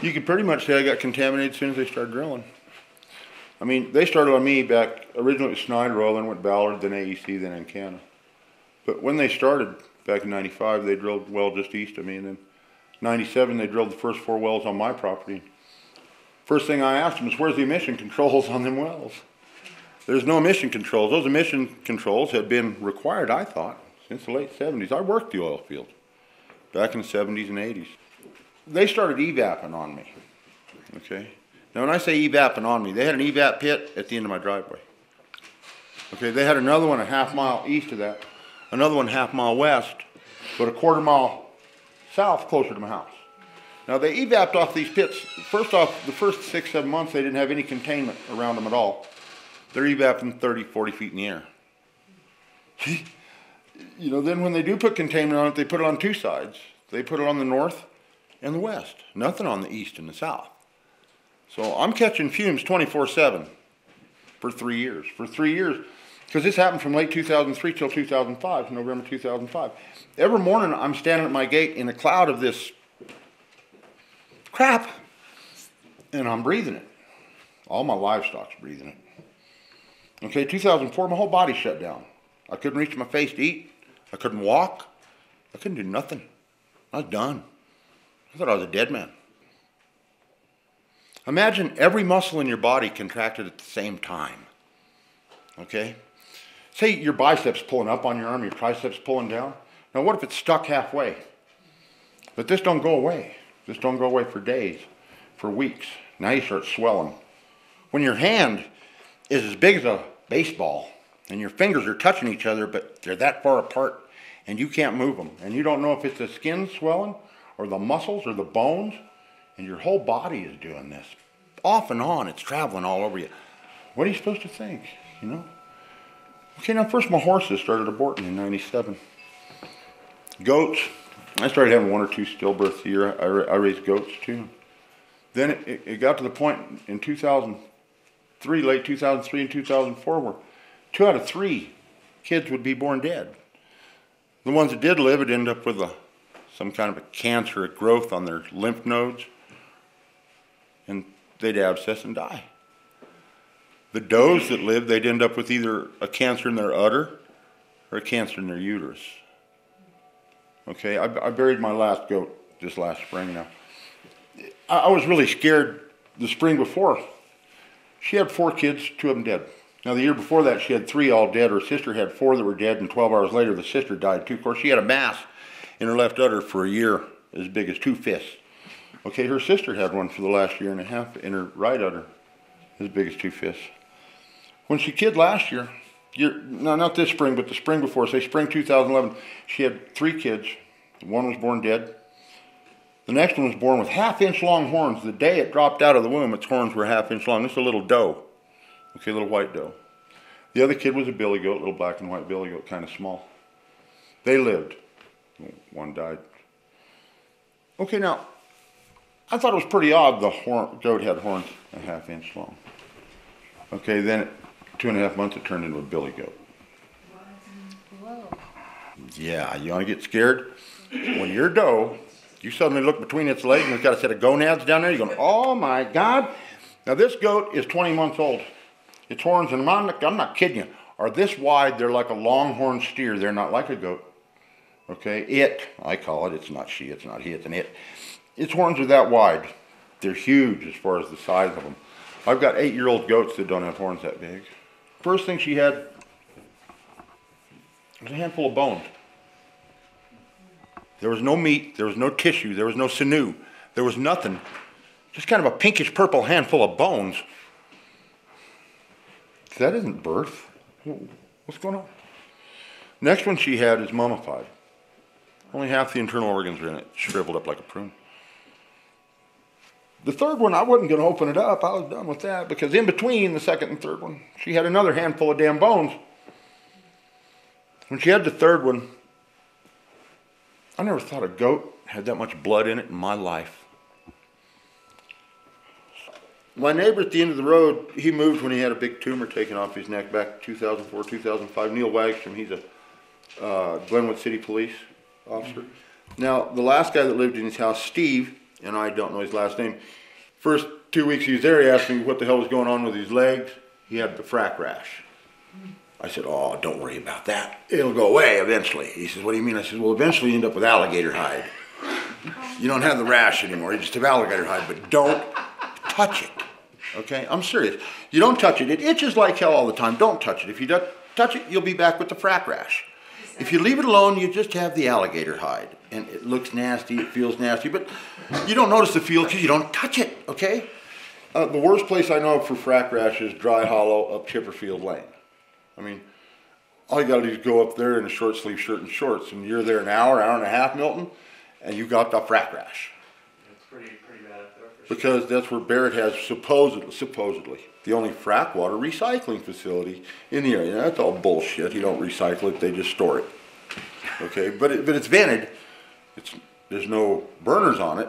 You could pretty much say I got contaminated as soon as they started drilling. I mean, they started on me back, originally it was Snyder Oil, then went Ballard, then AEC, then Encana. But when they started back in 95, they drilled a well just east of me, and then 97, they drilled the first 4 wells on my property. First thing I asked them is, where's the emission controls on them wells? There's no emission controls. Those emission controls had been required, I thought, since the late 70s. I worked the oil field back in the 70s and 80s. They started evapping on me, okay? Now when I say evapping on me, they had an evap pit at the end of my driveway. Okay, they had another one a half-mile east of that, another one half-mile west, but a quarter-mile south closer to my house. Now they evapped off these pits. First off, the first 6-7 months they didn't have any containment around them at all. They're evapping 30, 40 feet in the air. You know, then when they do put containment on it, they put it on 2 sides. They put it on the north and the west, nothing on the east and the south. So I'm catching fumes 24/7 for 3 years. For 3 years, because this happened from late 2003 till 2005, November 2005. Every morning I'm standing at my gate in a cloud of this crap, and I'm breathing it. All my livestock's breathing it. Okay, 2004, my whole body shut down. I couldn't reach my face to eat. I couldn't walk. I couldn't do nothing. I was done. I thought I was a dead man. Imagine every muscle in your body contracted at the same time. Okay? Say your biceps pulling up on your arm, your triceps pulling down. Now what if it's stuck halfway? But this don't go away. This don't go away for days, for weeks. Now you start swelling. When your hand is as big as a baseball and your fingers are touching each other, but they're that far apart and you can't move them. And you don't know if it's the skin swelling or the muscles or the bones, and your whole body is doing this. Off and on, it's traveling all over you. What are you supposed to think, you know? Okay, now first my horses started aborting in 97. Goats, I started having 1 or 2 stillbirths a year. I raised goats too. Then it got to the point in 2003, late 2003 and 2004, where 2 out of 3 kids would be born dead. The ones that did live would end up with some kind of a cancer, a growth on their lymph nodes, and they'd abscess and die. The does that lived, they'd end up with either a cancer in their udder or a cancer in their uterus. Okay, I buried my last goat this last spring now. I was really scared the spring before. She had 4 kids, 2 of them dead. Now the year before that she had 3 all dead. Her sister had 4 that were dead, and 12 hours later the sister died too. Of course she had a mass in her left udder for a year as big as 2 fists. Okay, her sister had one for the last year and a half in her right udder as big as 2 fists. When she kid last year, no, not this spring, but the spring before, say spring 2011, she had 3 kids. 1 was born dead. The next one was born with half-inch long horns. The day it dropped out of the womb, its horns were half-inch long. This is a little doe, okay, a little white doe. The other kid was a billy goat, little black and white billy goat, kind of small. They lived. 1 died. Okay, now, I thought it was pretty odd the goat had horns a half-inch long. Okay, then at 2.5 months it turned into a billy goat. Whoa. Yeah, you want to get scared? When you're doe, you suddenly look between its legs and it's got a set of gonads down there. You're going, oh my God. Now this goat is 20 months old. Its horns, and I'm not kidding you, are this wide. They're like a longhorn steer. They're not like a goat. Okay, I call it. It's not she, it's not he, it's an it. Its horns are that wide. They're huge as far as the size of them. I've got 8-year-old goats that don't have horns that big. First thing she had was a handful of bones. There was no meat, there was no tissue, there was no sinew, there was nothing. Just kind of a pinkish purple handful of bones. That isn't birth. What's going on? Next one she had is mummified. Only half the internal organs are in it, shriveled up like a prune. The third one, I wasn't going to open it up. I was done with that because in between the second and third one, she had another handful of damn bones. When she had the third one, I never thought a goat had that much blood in it in my life. My neighbor at the end of the road, he moved when he had a big tumor taken off his neck back in 2004, 2005. Neil Wagstrom, he's a Glenwood City Police officer. Now, the last guy that lived in his house, Steve, and I don't know his last name. First 2 weeks he was there, he asked me what the hell was going on with his legs. He had the Frac Rash. I said, oh, don't worry about that. It'll go away eventually. He says, what do you mean? I said, well, eventually you end up with alligator hide. You don't have the rash anymore, you just have alligator hide, but don't touch it, okay? I'm serious. You don't touch it. It itches like hell all the time. Don't touch it. If you don't touch it, you'll be back with the Frac Rash. If you leave it alone, you just have the alligator hide. And it looks nasty, it feels nasty, but you don't notice the feel because you don't touch it, okay? The worst place I know for Frac Rash is Dry Hollow up Chipperfield Lane. I mean, all you gotta do is go up there in a short sleeve shirt and shorts, and you're there an hour, hour and a half, Milton, and you got the Frac Rash. It's pretty bad up there for Because that's where Barrett has supposedly the only Frac Water recycling facility in the area. Now, that's all bullshit. You don't recycle it, they just store it. Okay, but it's vented. There's no burners on it,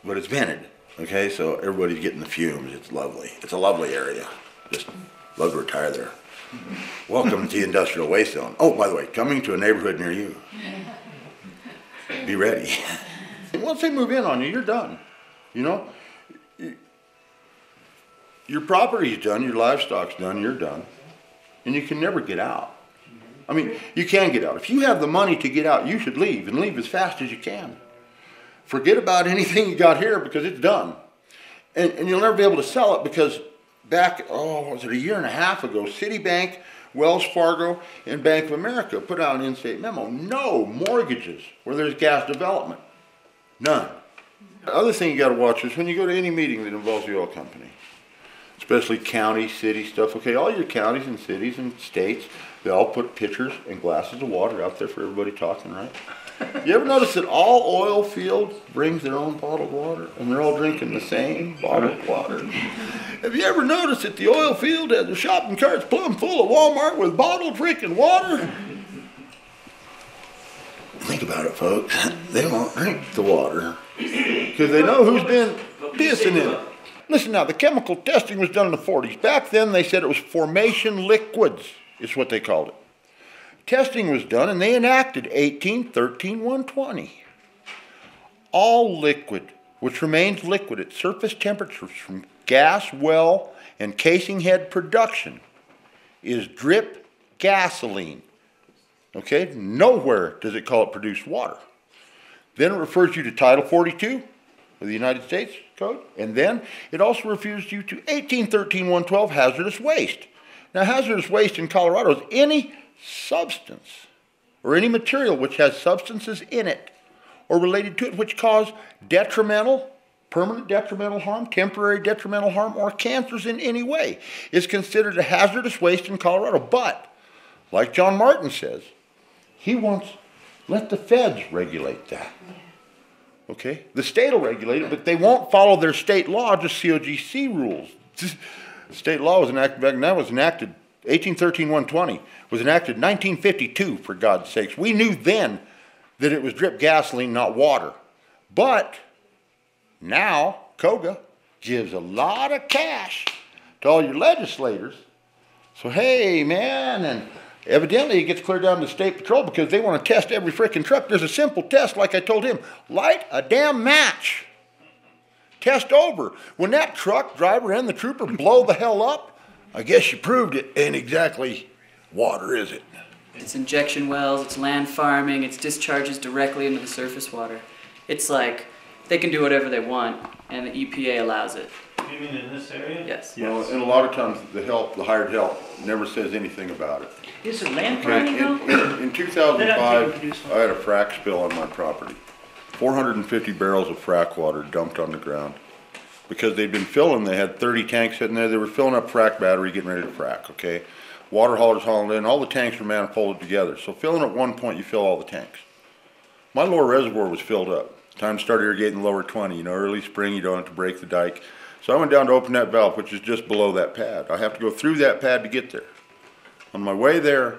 but it's vented. Okay, so everybody's getting the fumes. It's lovely. It's a lovely area. Just love to retire there. Welcome to the industrial waste zone. Oh, by the way, coming to a neighborhood near you. Be ready. Once they move in on you, you're done. You know, your property's done, your livestock's done, you're done, and you can never get out. I mean, you can get out. If you have the money to get out, you should leave, and leave as fast as you can. Forget about anything you got here because it's done. And you'll never be able to sell it because back, what was it, a year and a half ago, Citibank, Wells Fargo, and Bank of America put out an in-state memo. No mortgages where there's gas development. None. The other thing you got to watch is when you go to any meeting that involves the oil company, especially county, city stuff. Okay, all your counties and cities and states, they all put pitchers and glasses of water out there for everybody talking, right? You ever notice that all oil fields brings their own bottled water and they're all drinking the same bottled water? Have you ever noticed that the oil field has the shopping carts plumb full of Walmart with bottled freaking water? Think about it, folks. They won't drink the water because they know who's been pissing in it. Listen now, the chemical testing was done in the 40s. Back then they said it was formation liquids, is what they called it. Testing was done and they enacted 18-13-120. All liquid, which remains liquid at surface temperatures from gas well and casing head production, is drip gasoline. Okay, nowhere does it call it produced water. Then it refers you to Title 42 of the United States Code, and then it also refers you to 18-13-112 hazardous waste. Now, hazardous waste in Colorado is any substance or any material which has substances in it or related to it which cause detrimental, permanent detrimental harm, temporary detrimental harm, or cancers in any way is considered a hazardous waste in Colorado. But, like John Martin says, he wants, let the feds regulate that. Okay? The state will regulate it, but they won't follow their state law, just COGC rules. State law was enacted back, and that was enacted 18-13-120, was enacted 1952, for God's sakes. We knew then that it was drip gasoline, not water. But now, COGA gives a lot of cash to all your legislators. So, hey, man, and evidently it gets cleared down to state patrol because they want to test every frickin' truck. There's a simple test, like I told him. Light a damn match. Test over. When that truck driver and the trooper blow the hell up, I guess you proved it ain't exactly water, is it? It's injection wells, it's land farming, it's discharges directly into the surface water. It's like they can do whatever they want, and the EPA allows it. You mean in this area? Yes. Well, and a lot of times the hired help never says anything about it. Is it land farming though? In 2005, I had a frac spill on my property. 450 barrels of frac water dumped on the ground. Because they'd been filling, they had 30 tanks sitting there. They were filling up frac battery, getting ready to frac, okay? Water haulers hauling in, all the tanks were manifolded together. So filling at one point, you fill all the tanks. My lower reservoir was filled up. Time to start irrigating the lower 20. You know, early spring, you don't have to break the dike. So I went down to open that valve, which is just below that pad. I have to go through that pad to get there. On my way there,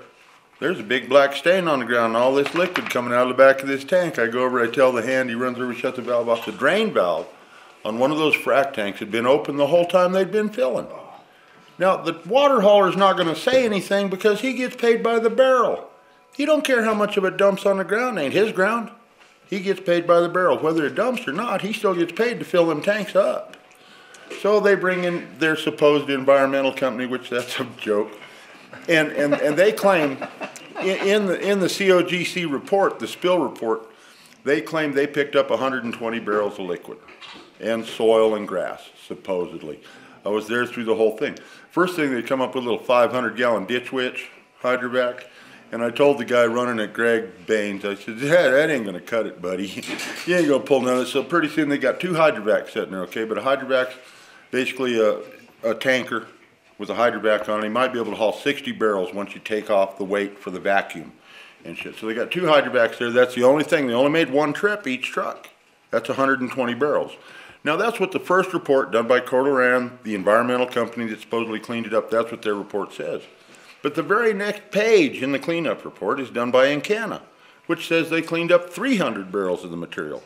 there's a big black stain on the ground and all this liquid coming out of the back of this tank. I go over, I tell the hand, he runs over, shut the valve off. The drain valve on one of those frac tanks had been open the whole time they'd been filling. Now, the water hauler's not going to say anything because he gets paid by the barrel. He don't care how much of it dumps on the ground. It ain't his ground. He gets paid by the barrel. Whether it dumps or not, he still gets paid to fill them tanks up. So they bring in their supposed environmental company, which that's a joke. And they claim, in the COGC report, the spill report, they claim they picked up 120 barrels of liquid and soil and grass, supposedly. I was there through the whole thing. First thing, they come up with a little 500-gallon ditch witch, hydrovac. And I told the guy running it, Greg Baines, I said, yeah, that ain't gonna cut it, buddy. You ain't gonna pull none of this. So pretty soon they got 2 hydrovacs sitting there, okay? But a hydrovac's basically a tanker with a hydrovac on it. He might be able to haul 60 barrels once you take off the weight for the vacuum and shit. So they got 2 hydrovacs there. That's the only thing. They only made 1 trip each truck. That's 120 barrels. Now that's what the first report done by Cordoran, the environmental company that supposedly cleaned it up, that's what their report says. But the very next page in the cleanup report is done by Encana, which says they cleaned up 300 barrels of the material.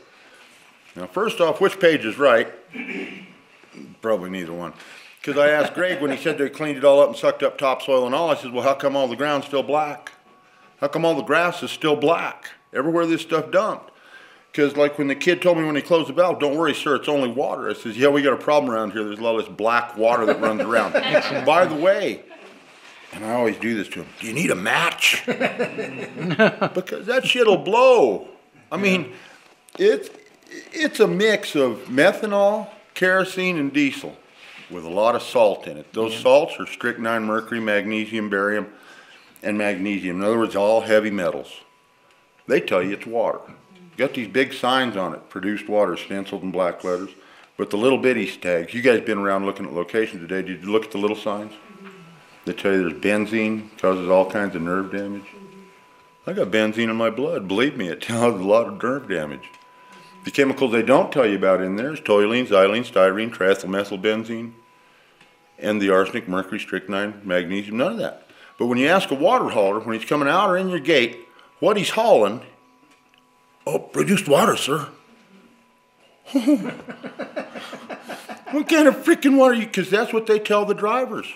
Now, first off, which page is right? Probably neither one. Because I asked Greg when he said they cleaned it all up and sucked up topsoil and all, I said, well, how come all the ground's still black? How come all the grass is still black? Everywhere this stuff dumped. Because like when the kid told me when he closed the valve, don't worry, sir, it's only water. I says, yeah, we got a problem around here. There's a lot of this black water that runs around. By the way, and I always do this to him, do you need a match? Because that shit'll blow. I mean, it's a mix of methanol, kerosene, and diesel with a lot of salt in it. Those salts are strychnine, mercury, magnesium, barium, and magnesium. In other words, all heavy metals. They tell you it's water. Got these big signs on it, produced water, stenciled in black letters. But the little bitty tags, you guys been around looking at locations today, did you look at the little signs? They tell you there's benzene, causes all kinds of nerve damage. I got benzene in my blood. Believe me, it causes a lot of nerve damage. The chemicals they don't tell you about in there is toluene, xylene, styrene, triethylmethylbenzene, and the arsenic, mercury, strychnine, magnesium, none of that. But when you ask a water hauler, when he's coming out or in your gate, what he's hauling, oh, produced water, sir. What kind of freaking water? Because that's what they tell the drivers.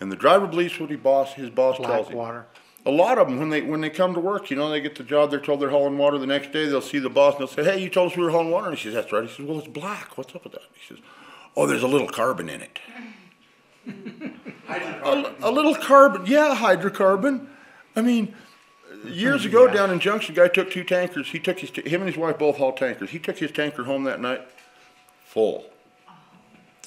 And the driver believes what his boss tells him. Water. A lot of them, when they come to work, you know, they get the job, they're told they're hauling water. The next day, they'll see the boss and they'll say, hey, you told us we were hauling water. And he says, that's right. He says, well, it's black. What's up with that? He says, oh, there's a little carbon in it. a little carbon. Yeah, hydrocarbon. I mean, years ago down in Junction, a guy took 2 tankers. He took him and his wife both hauled tankers. He took his tanker home that night full.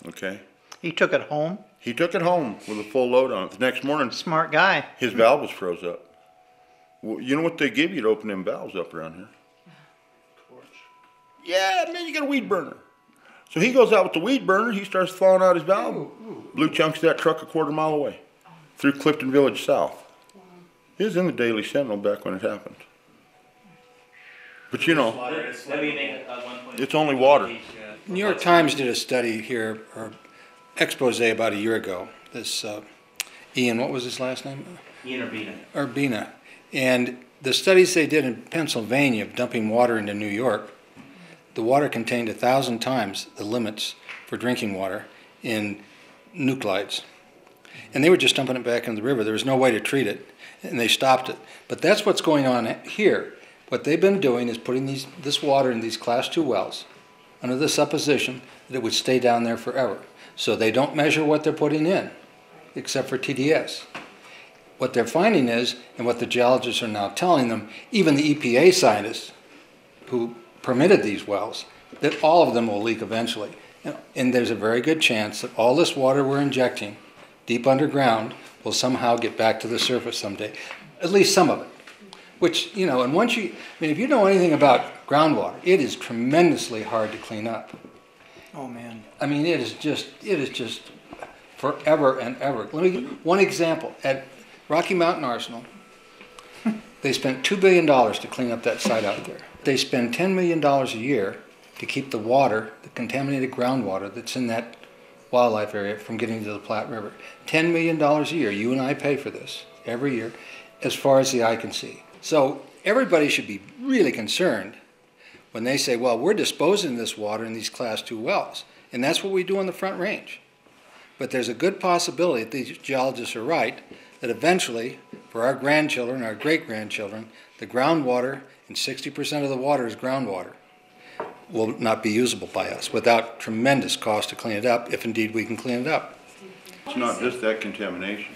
Okay? He took it home? He took it home with a full load on it. The next morning, Smart guy. his valve was froze up. Well, you know what they give you to open them valves up around here? Yeah, man, you got a weed burner. So he goes out with the weed burner. He starts thawing out his valve. Blue chunks that truck a quarter mile away through Clifton Village South. It was in the Daily Sentinel back when it happened. But you know, it's only water. New York Times did a study here, or expose about a year ago. This Ian, what was his last name? Ian Urbina. Urbina. And the studies they did in Pennsylvania of dumping water into New York, the water contained 1,000 times the limits for drinking water in nuclides. And they were just dumping it back into the river. There was no way to treat it, and they stopped it. But that's what's going on here. What they've been doing is putting this water in these Class 2 wells under the supposition that it would stay down there forever. So they don't measure what they're putting in, except for TDS. What they're finding is, and what the geologists are now telling them, even the EPA scientists who permitted these wells, that all of them will leak eventually. And there's a very good chance that all this water we're injecting deep underground will somehow get back to the surface someday, at least some of it. Which, you know, and once you, I mean, if you know anything about groundwater, it is tremendously hard to clean up. Oh, man. I mean, it is just forever and ever. Let me give one example. At Rocky Mountain Arsenal, they spent $2 billion to clean up that site out there. They spend $10 million a year to keep the water, the contaminated groundwater that's in that wildlife area from getting to the Platte River. $10 million a year. You and I pay for this every year, as far as the eye can see. So everybody should be really concerned when they say, well, we're disposing this water in these Class 2 wells. And that's what we do on the Front Range. But there's a good possibility, if these geologists are right, that eventually, for our grandchildren, our great-grandchildren, the groundwater, and 60% of the water is groundwater, will not be usable by us without tremendous cost to clean it up, if indeed we can clean it up. It's not just that contamination,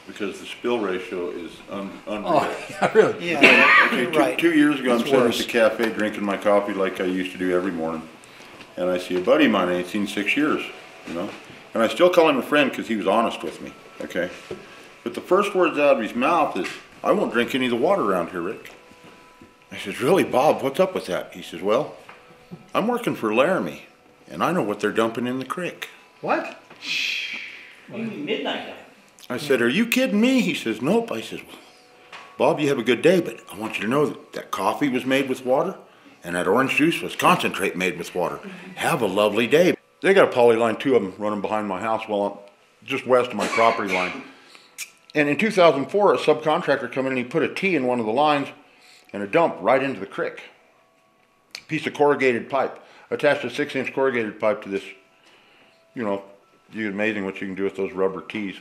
because the spill ratio is unreal. Oh, yeah, really? Yeah, Okay, right. 2 years ago, I'm It's sitting worse. at the cafe drinking my coffee like I used to do every morning. And I see a buddy of mine I ain't seen 6 years, you know? And I still call him a friend because he was honest with me, okay? But the first words out of his mouth is, I won't drink any of the water around here, Rick. I says, really, Bob, what's up with that? He says, well, I'm working for Laramie, and I know what they're dumping in the creek. What? Even midnight guy. I said, are you kidding me? He says, nope. I says, well, Bob, you have a good day, but I want you to know that that coffee was made with water, and that orange juice was concentrate made with water. Have a lovely day. They got a poly line, 2 of them running behind my house, just west of my property line. And in 2004, a subcontractor come in and he put a T in one of the lines and a dump right into the creek. Piece of corrugated pipe, attached a 6-inch corrugated pipe to this, you know, it's amazing what you can do with those rubber T's.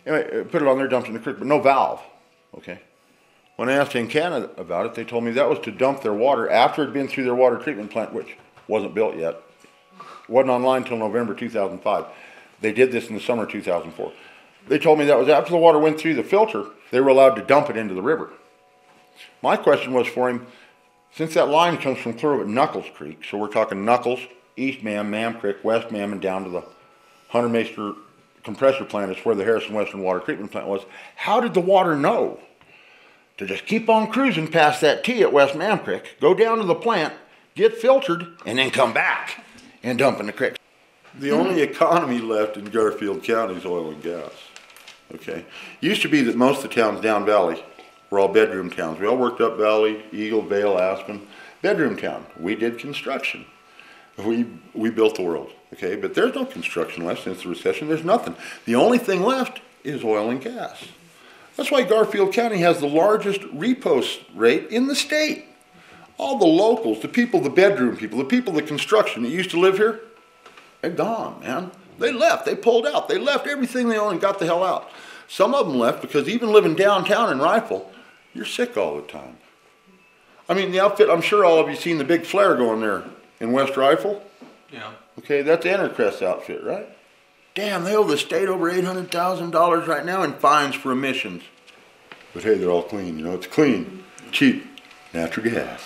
Anyway, put it on there, dumped in the creek, but no valve, okay? When I asked in Canada about it, they told me that was to dump their water after it had been through their water treatment plant, which wasn't built yet. Wasn't online until November 2005. They did this in the summer of 2004. They told me that was after the water went through the filter, they were allowed to dump it into the river. My question was for him, since that line comes from clear at Knuckles Creek, so we're talking Knuckles, East Mam, Mam Creek, West Mam, and down to the Hunter Meister compressor plant is where the Harrison Western water treatment plant was. How did the water know to just keep on cruising past that T at West Mam Creek, go down to the plant, get filtered, and then come back and dump in the creek? The only economy left in Garfield County is oil and gas. Okay, used to be that most of the towns down valley were all bedroom towns. We all worked up valley, Eagle, Vale, Aspen, bedroom town. We did construction. We built the world. Okay, but there's no construction left since the recession. There's nothing. The only thing left is oil and gas. That's why Garfield County has the largest repost rate in the state. All the locals, the people, the bedroom people, the people, the construction that used to live here, they're gone, man. They left. They pulled out. They left everything they owned and got the hell out. Some of them left because even living downtown in Rifle, you're sick all the time. I mean, the outfit, I'm sure all of you seen the big flare going there in West Rifle. Yeah. Okay, that's the Intercrest outfit, right? Damn, they owe the state over $800,000 right now in fines for emissions. But hey, they're all clean, you know, it's clean, cheap, natural gas.